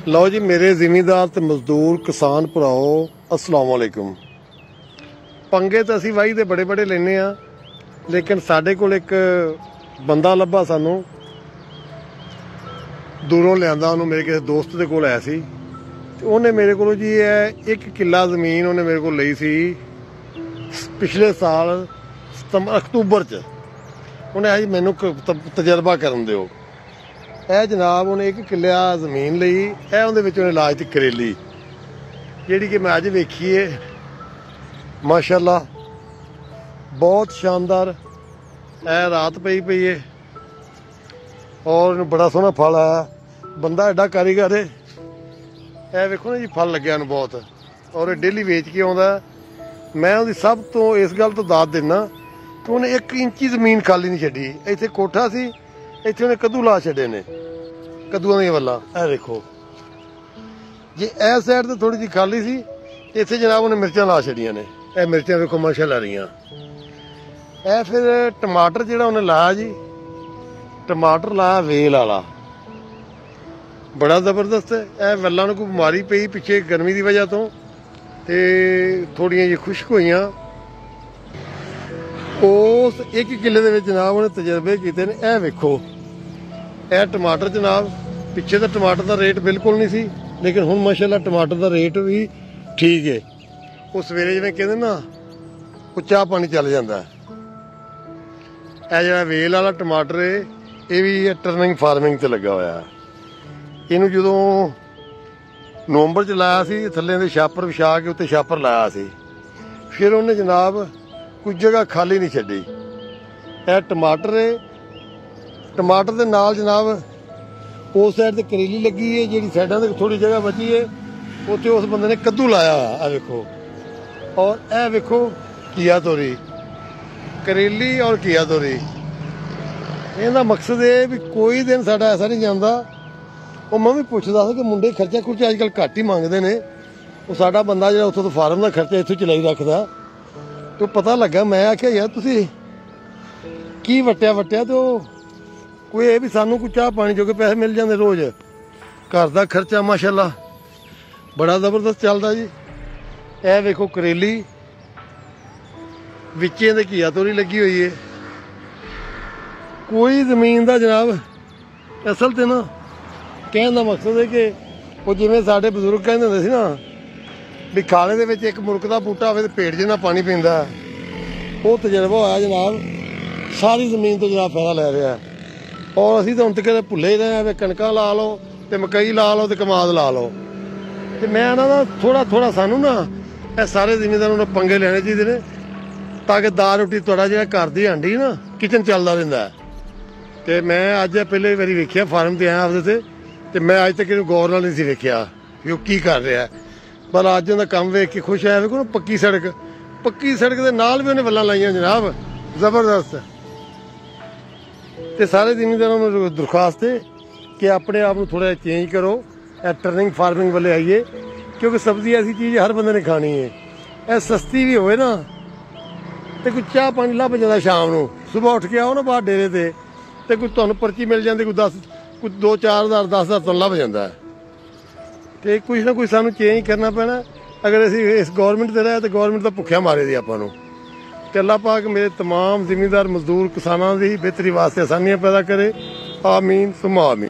लो जी मेरे जिमीदार ते मजदूर किसान भराओ अस्सलाम वालेकुम। पंगे तो असी वाही दे बड़े बड़े लेने आ, लेकिन साडे कोल एक बंदा लभा सानू दूरों लियांदा, उन्होंने मेरे किसी दोस्त दे कोल आया सी ते उन्हें मेरे को जी एक किला जमीन उन्हें मेरे को लई सी पिछले साल अक्तूबर च। उन्हें जी मैनू तजर्बा करन दिओ। यह जनाब उन्हें एक किला जमीन ली, उन्हें लाज थी करेली जी कि मैं अज वेखी है माशाअल्लाह बहुत शानदार। रात पई पई है और बड़ा सोहना फल आया। बंदा एडा कारीगर है। यह वेखो ना जी फल लग्या बहुत, और डेली वेच के आउंदा। मैं उहदी सब तो इस गल तो दाद देना कि उन्हें 1 इंची जमीन खाली नहीं छड्डी। इत्थे कोठा सी, इत्थे उन्हें कद्दू ला छड्डे ने, कद्दूआं दी वल्लां। यह देखो जे इस साइड तो थोड़ी जी खाली सी, इत्थे जनाब उन्हें मिर्चां ला छड्डियां ने। यह मिर्चां वेखो माशाअल्लाह रहियां। यह फिर टमाटर जिहड़ा उन्हें लाया जी, टमाटर लाया वेल वाला, बड़ा जबरदस्त है। यह वल्लां नूं कोई बीमारी पई पिछे गर्मी की वजह तो ते थोड़ियां जी खुश्क होईयां। उस 1 किले दे विच जनाब उन्हें तजर्बे कीते ने। यह वेखो यह टमाटर जनाब, पिछे तो टमाटर का रेट बिल्कुल नहीं सी, लेकिन हुण माशाअल्लाह टमाटर का रेट भी ठीक है। वो सवेरे जिवें कहंदे ना वो चाह पानी चल जाता है। यह जिहड़ा वेल वाला टमाटर है ये भी टर्निंग फार्मिंग से लगा होया। इनू जदों नवंबर च लाया सी, थल्ले दे छापर विछा के उत्ते छापर लाया सी, फिर उन्हें जनाब कुछ जगह खाली नहीं छड्डी। यह टमाटर है, टमाटर के नाल जनाब उस साइड ते करेली लगी है, जी साइडों से थोड़ी जगह बची है उत्थे उस बंदे ने कद्दू लाया। आ वेखो, और यह वेखो घिया तोरी, करेली और घिया तोरी। इहदा मकसद है भी कोई दिन साडा ऐसा नहीं जाता। वो मैं भी पुछदा सी कि मुंडे खर्चा खुर्चा अजकल घट ही मंगते हैं। वो साडा बंदा जो उत्थों तो फार्म का खर्चा इत्थों चलाई रखदा, तो पता लगा। मैं आख्या यार तुसीं की वट्टिया तो कोई ये भी सानू कोई चाह पानी जोगे पैसे मिल जाते रोज़। घर का खर्चा माशाअल्लाह बड़ा जबरदस्त चलता जी। यह वेखो करेली, विच्चे दे घिया तोरी लगी हुई है। कोई जमीन का जनाब असल तो ना कहने का मकसद है कि वो जिमें साडे बजुर्ग कहते होंदे सी ना भी खाले दे विच एक मुल्क का बूटा होवे ते पेट जिन्ना पानी पींदा। वो तजर्बा होया जनाब, सारी जमीन तो जनाब फायदा लै रहा है। और असीं तो हुण तक भुल्ले ही रहे हैं, कणकां ला लो तो मकई ला लो तो कमाद ला लो। तो मैं ना थोड़ा थोड़ा सानू ना यह सारे जिमीदारों ने पंगे लेने चाहिए ने, ताकि दाल रोटी तुहाडा जिहड़ा घर दी हांडी ना किचन चलदा रहिंदा है। तो मैं अज पहले बारी वेखिया फार्म ते आया आपदे ते मैं अज तक गौर नाल नहीं सी वेखिया कि वो की कर रहा है। पर अज उहदा काम वेख के खुश आया। वेखो ना पक्की सड़क दे नाल भी उन्हें वल्लां लाइयां जनाब, जबरदस्त। तो सारे जिमीदारों में दरखास्त है कि अपने आप को थोड़ा चेंज करो, टर्निंग फार्मिंग वाले आइए, क्योंकि सब्जी ऐसी चीज़ हर बंदे ने खानी है। यह सस्ती भी होए ना तो कुछ चाह पानी लभ जाता शाम को। सुबह उठ के आओ ना बाहर डेरे ते तो कुछ तुहानू पर्ची मिल जाती, कुछ 2-4 हज़ार 10 हज़ार तुहानू लभ जाता है। तो कुछ ना कुछ सानू चेंज करना पैना। अगर असीं इस गौरमेंट से रहे तो गौरमेंट तो भुख्या मारे दी आपां नूं। ते अल्लाह पाक मेरे तमाम जिमीदार मजदूर किसानों की बेहतरी वास्ते आसानियां पैदा करे। आमीन सुम्मा आमीन।